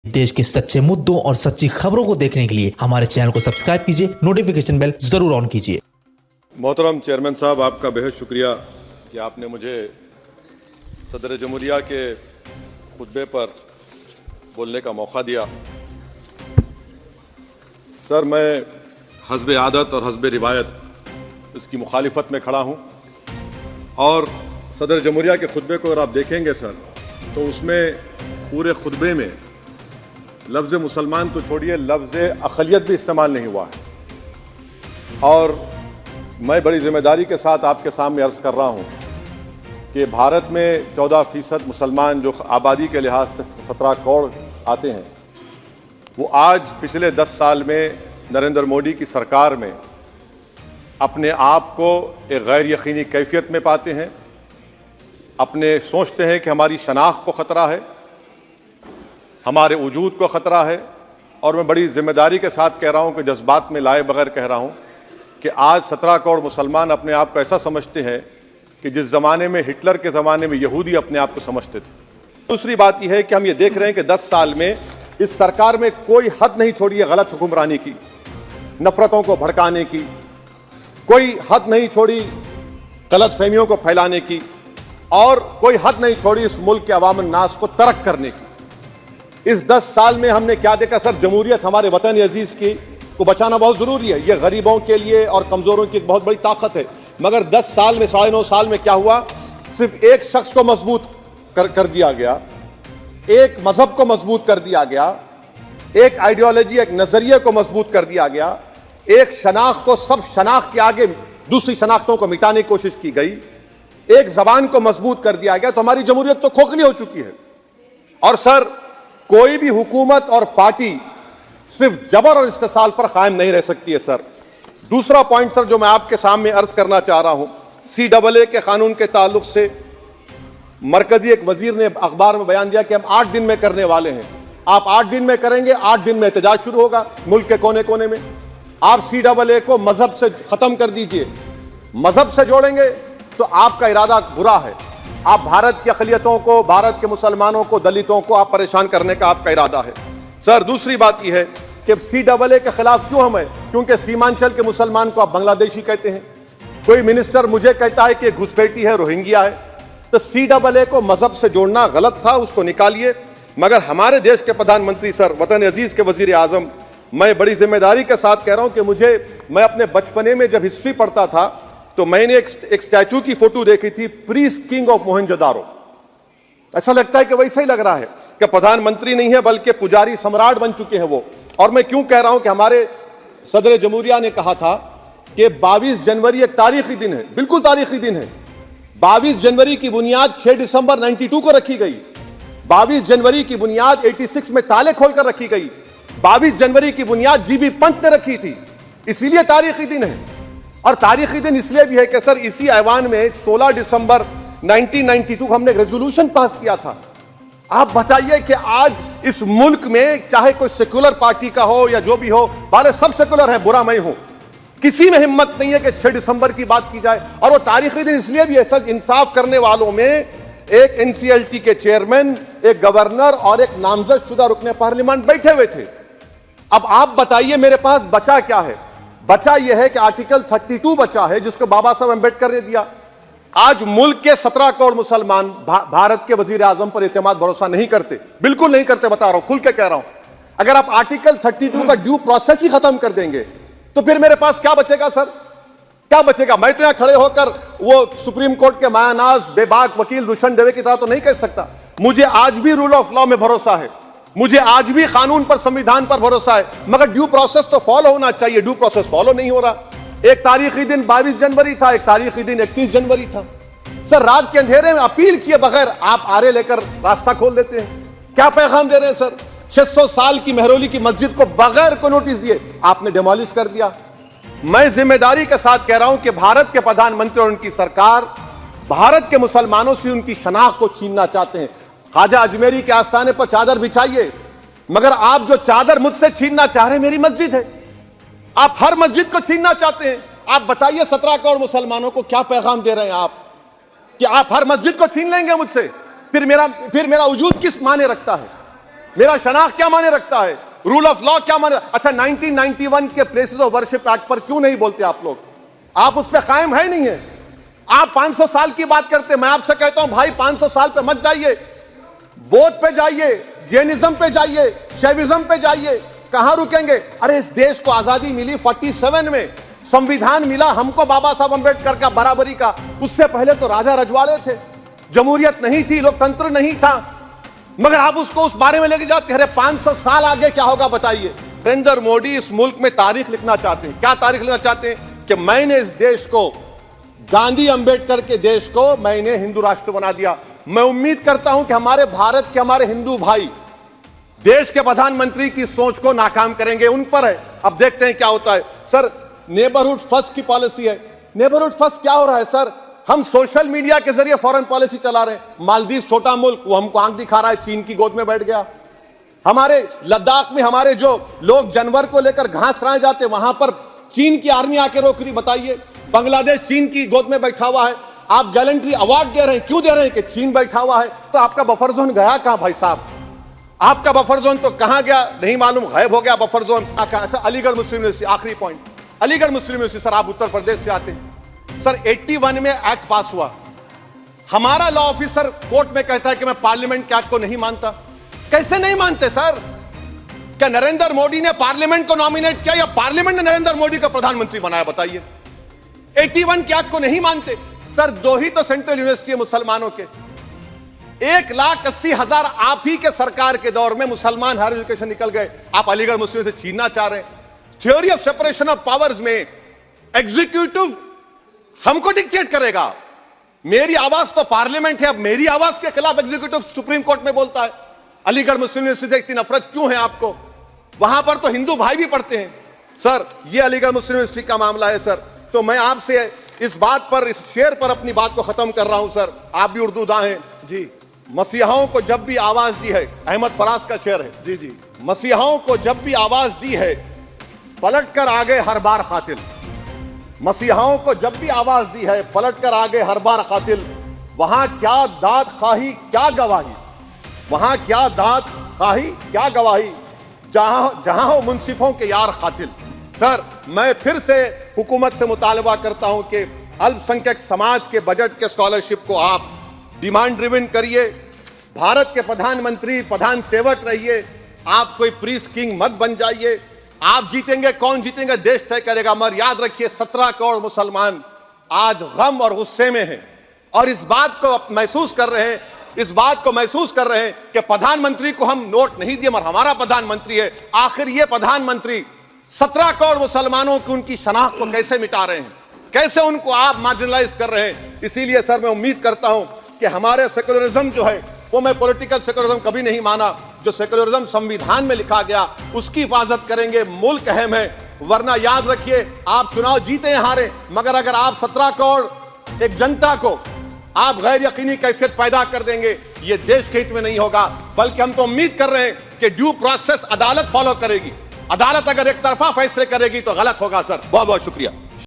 देश के सच्चे मुद्दों और सच्ची खबरों को देखने के लिए हमारे चैनल को सब्सक्राइब कीजिए, नोटिफिकेशन बेल जरूर ऑन कीजिए। मोहतरम चेयरमैन साहब, आपका बेहद शुक्रिया कि आपने मुझे सदर जमहूरिया के खुतबे पर बोलने का मौका दिया। सर, मैं हस्ब आदत और हस्ब रिवायत इसकी मुखालिफत में खड़ा हूँ और सदर जमहूरिया के खुतबे को अगर आप देखेंगे सर, तो उसमें पूरे खुतबे में लफ्ज़ मुसलमान तो छोड़िए, लफ्ज़ अक़लियत भी इस्तेमाल नहीं हुआ है। और मैं बड़ी ज़िम्मेदारी के साथ आपके सामने अर्ज़ कर रहा हूँ कि भारत में 14% मुसलमान जो आबादी के लिहाज से 17 करोड़ आते हैं, वो आज पिछले 10 साल में नरेंद्र मोदी की सरकार में अपने आप को एक गैर यकीनी कैफियत में पाते हैं। अपने सोचते हैं कि हमारी शनाख्त को ख़तरा है, हमारे वजूद को ख़तरा है। और मैं बड़ी ज़िम्मेदारी के साथ कह रहा हूँ कि जज्बात में लाए बगैर कह रहा हूँ कि आज 17 करोड़ मुसलमान अपने आप को ऐसा समझते हैं कि जिस ज़माने में हिटलर के ज़माने में यहूदी अपने आप को समझते थे। दूसरी बात यह है कि हम ये देख रहे हैं कि 10 साल में इस सरकार में कोई हद नहीं छोड़ी है गलत हुक्मरानी की, नफ़रतों को भड़काने की, कोई हद नहीं छोड़ी गलत फहमियों को फैलाने की, और कोई हद नहीं छोड़ी इस मुल्क के अवाम नास को तर्क करने की। इस 10 साल में हमने क्या देखा सर? जमहूरियत हमारे वतन अजीज़ की को बचाना बहुत ज़रूरी है। ये गरीबों के लिए और कमज़ोरों की एक बहुत बड़ी ताकत है। मगर 10 साल में, 9.5 साल में क्या हुआ? सिर्फ एक शख्स को मजबूत कर दिया गया, एक मजहब को मजबूत कर दिया गया, एक आइडियोलॉजी, एक नज़रिए को मजबूत कर दिया गया, एक शनाख्त को, सब शनाख्त के आगे दूसरी शनाख्तों को मिटाने की कोशिश की गई, एक ज़बान को मजबूत कर दिया गया। तो हमारी जमहूरियत तो खोखली हो चुकी है। और सर, कोई भी हुकूमत और पार्टी सिर्फ जबर और इस्तेसाल पर कायम नहीं रह सकती है सर। दूसरा पॉइंट सर जो मैं आपके सामने अर्ज करना चाह रहा हूं, CAA के कानून के ताल्लुक से मरकजी एक वजीर ने अखबार में बयान दिया कि हम 8 दिन में करने वाले हैं। आप 8 दिन में करेंगे, 8 दिन में एहतजाज शुरू होगा मुल्क के कोने कोने में। आप CAA को मजहब से खत्म कर दीजिए, मजहब से जोड़ेंगे तो आपका इरादा बुरा है। आप भारत की अक़लियतों को, भारत के मुसलमानों को, दलितों को आप परेशान करने का आपका इरादा है सर। दूसरी बात यह है कि CAA के खिलाफ क्यों हम हैं? क्योंकि सीमांचल के मुसलमान को आप बांग्लादेशी कहते हैं। कोई मिनिस्टर मुझे कहता है कि घुसपैठी है, रोहिंग्या है। तो CAA को मजहब से जोड़ना गलत था, उसको निकालिए। मगर हमारे देश के प्रधानमंत्री सर, वतन अजीज के वजीर आजम, मैं बड़ी जिम्मेदारी के साथ कह रहा हूं कि मैं अपने बचपने में जब हिस्ट्री पढ़ता था तो मैंने एक स्टैचू की फोटो देखी थी, प्रीस्ट किंग ऑफ मोहनजोदारो। ऐसा लगता है कि वैसा ही लग रहा है कि प्रधानमंत्री नहीं है बल्कि पुजारी सम्राट बन चुके हैं वो। और मैं क्यों कह रहा हूं कि हमारे सदर जमहूरिया ने कहा था कि 22 जनवरी एक तारीखी दिन है, बिल्कुल तारीखी दिन है। 22 जनवरी की बुनियाद 6 दिसंबर 92 को रखी गई। 22 जनवरी की बुनियाद 86 में ताले खोलकर रखी गई। 22 जनवरी की बुनियाद GB पंत ने रखी थी, इसीलिए तारीखी दिन है। और तारीखी दिन इसलिए भी है कि सर इसी ऐवान में 16 दिसंबर 1992 को हमने रेजोल्यूशन पास किया था। आप बताइए कि आज इस मुल्क में चाहे कोई सेकुलर पार्टी का हो या जो भी हो, बाले सब सेकुलर है, बुरा मैं हूं, किसी में हिम्मत नहीं है कि 6 दिसंबर की बात की जाए। और वो तारीखी दिन इसलिए भी है सर, इंसाफ करने वालों में एक NCLT के चेयरमैन, एक गवर्नर और एक नामजद शुदा रुकने पार्लियामेंट बैठे हुए थे। अब आप बताइए मेरे पास बचा क्या है? बचा यह है कि आर्टिकल 32 बचा है जिसको बाबा साहब अम्बेडकर ने दिया। आज मुल्क के 17 करोड़ मुसलमान भारत के वजीर आजम पर एतमाद भरोसा नहीं करते, बिल्कुल नहीं करते, बता रहा हूं, खुल के कह रहा हूं। अगर आप आर्टिकल 32 का ड्यू प्रोसेस ही खत्म कर देंगे तो फिर मेरे पास क्या बचेगा सर? क्या बचेगा? मैं तो यहां खड़े होकर वो सुप्रीम कोर्ट के मायानाज बेबाक वकील दुष्यंत दवे की तरह तो नहीं कह सकता। मुझे आज भी रूल ऑफ लॉ में भरोसा है, मुझे आज भी कानून पर, संविधान पर भरोसा है, मगर ड्यू प्रोसेस तो फॉलो होना चाहिए। ड्यू प्रोसेस फॉलो नहीं हो रहा। एक तारीखी दिन 22 जनवरी था, एक तारीखी दिन 31 जनवरी था। सर रात के अंधेरे में अपील किए बगैर आप आरे लेकर रास्ता खोल देते हैं। क्या पैगाम दे रहे हैं सर? 600 साल की मेहरौली की मस्जिद को बगैर कोई नोटिस दिए आपने डिमोलिश कर दिया। मैं जिम्मेदारी के साथ कह रहा हूं कि भारत के प्रधानमंत्री और उनकी सरकार भारत के मुसलमानों से उनकी शनाख्त को छीनना चाहते हैं। ख्वाजा अजमेरी के आस्थाने पर चादर बिछाइए, मगर आप जो चादर मुझसे छीनना चाह रहे हैं मेरी मस्जिद है, आप हर मस्जिद को छीनना चाहते हैं। आप बताइए 17 करोड़ मुसलमानों को क्या पैगाम दे रहे हैं आप कि आप हर मस्जिद को छीन लेंगे मुझसे? फिर मेरा वजूद किस माने रखता है? मेरा शनाख्त क्या माने रखता है, रूल ऑफ लॉ क्या माने। अच्छा 1991 के प्लेसेस ऑफ वर्शिप एक्ट पर क्यों नहीं बोलते आप लोग? आप उस पर कायम है नहीं है। आप 500 साल की बात करते, मैं आपसे कहता हूं भाई 500 साल पे मत जाइए, बौद्ध पे जाइए, जैनिज्म पे जाइए, शैविज्म पे जाइए, कहां रुकेंगे? अरे इस देश को आजादी मिली 47 में, संविधान मिला हमको बाबा साहब अंबेडकर का बराबरी का। उससे पहले तो राजा रजवाड़े थे, जमहूरियत नहीं थी, लोकतंत्र नहीं था, मगर आप उसको उस बारे में लेके जाते। अरे 500 साल आगे क्या होगा बताइए। नरेंद्र मोदी इस मुल्क में तारीख लिखना चाहते हैं। क्या तारीख लिखना चाहते हैं? कि मैंने इस देश को, गांधी अंबेडकर के देश को मैंने हिंदू राष्ट्र बना दिया। मैं उम्मीद करता हूं कि हमारे भारत के हमारे हिंदू भाई देश के प्रधानमंत्री की सोच को नाकाम करेंगे, उन पर है। अब देखते हैं क्या होता है। सर नेबरहुड फर्स्ट की पॉलिसी है। नेबरहुड फर्स्ट क्या हो रहा है सर? हम सोशल मीडिया के जरिए फॉरेन पॉलिसी चला रहे हैं। मालदीव छोटा मुल्क, वो हमको आंख दिखा रहा है, चीन की गोद में बैठ गया। हमारे लद्दाख में हमारे जो लोग जानवर को लेकर घास चराए जाते, वहां पर चीन की आर्मी आके रोक रही। बताइए, बांग्लादेश चीन की गोद में बैठा हुआ है। आप गैलेंट्री अवार्ड दे रहे हैं, क्यों दे रहे हैं? कि चीन बैठा हुआ है। तो आपका बफर जोन गया कहां भाई साहब? आपका बफर जोन तो कहां गया नहीं मालूम, गायब हो गया बफर जोन। अलीगढ़ मुस्लिम यूनिवर्सिटी, आखिरी पॉइंट, अलीगढ़ मुस्लिम यूनिवर्सिटी। सर आप उत्तर प्रदेश से आते हैं। सर 81 में एक्ट पास हुआ। हमारा लॉ ऑफिसर कोर्ट में कहता है कि मैं पार्लियामेंट के एक्ट को नहीं मानता। कैसे नहीं मानते सर? क्या नरेंद्र मोदी ने पार्लियामेंट को नॉमिनेट किया या पार्लियामेंट ने नरेंद्र मोदी को प्रधानमंत्री बनाया? बताइए। 81 के एक्ट को नहीं मानते। सर 2 ही तो सेंट्रल यूनिवर्सिटी है मुसलमानों के, 1,80,000 आप ही के सरकार के दौर में मुसलमान हायर एजुकेशन निकल गए। आप अलीगढ़ मुस्लिम से छीनना चाह रहे हैं। Theory of separation of powers में एग्जीक्यूटिव हमको डिक्टेट करेगा। मेरी आवाज तो पार्लियामेंट है, अब मेरी आवाज के खिलाफ एग्जीक्यूटिव सुप्रीम कोर्ट में बोलता है। अलीगढ़ मुस्लिम यूनिवर्सिटी से इतनी नफरत क्यों है आपको? वहां पर तो हिंदू भाई भी पढ़ते हैं। सर ये अलीगढ़ मुस्लिम यूनिवर्सिटी का मामला है सर। तो मैं आपसे इस बात पर, इस शेर पर अपनी बात को खत्म कर रहा हूं सर। आप भी उर्दू दां हैं जी। मसीहाओं को जब भी आवाज दी है, अहमद फराज का शेर है जी जी, मसीहाओं को जब भी आवाज दी है पलट कर आ गए हर बार कातिल। मसीहाओं को जब भी आवाज दी है पलट कर आ गए हर बार कातिल। वहां क्या दाद खाही क्या गवाही, वहां क्या दाद खाही क्या गवाही, जहां हो मुंसिफों के यार कातिल। सर मैं फिर से हुकूमत से मुतालबा करता हूं कि अल्पसंख्यक समाज के बजट के स्कॉलरशिप को आप डिमांड ड्रिवन करिए। भारत के प्रधानमंत्री प्रधान सेवक रहिए। आप कोई प्रीस किंग मत बन जाइए। आप जीतेंगे, कौन जीतेंगे देश तय करेगा। मगर याद रखिए 17 करोड़ मुसलमान आज गम और गुस्से में हैं और इस बात को महसूस कर रहे हैं, इस बात को महसूस कर रहे हैं कि प्रधानमंत्री को हम नोट नहीं दिए मगर हमारा प्रधानमंत्री है। आखिर ये प्रधानमंत्री 17 करोड़ मुसलमानों की उनकी शनाख्त को कैसे मिटा रहे हैं, कैसे उनको आप मार्जिनलाइज कर रहे हैं। इसीलिए सर मैं उम्मीद करता हूं कि हमारे सेक्युलरिज्म जो है वो, मैं पॉलिटिकल सेक्युलरिज्म कभी नहीं माना, जो सेक्युलरिज्म संविधान में लिखा गया उसकी हिफाजत करेंगे। मुल्क अहम है, वरना याद रखिए आप चुनाव जीते या हारे, मगर अगर आप 17 करोड़ एक जनता को आप गैर यकीनी कैफियत पैदा कर देंगे, ये देश के हित में नहीं होगा। बल्कि हम तो उम्मीद कर रहे हैं कि ड्यू प्रोसेस अदालत फॉलो करेगी। अदालत अगर एक तरफा फैसले करेगी तो गलत होगा। सर बहुत बहुत शुक्रिया।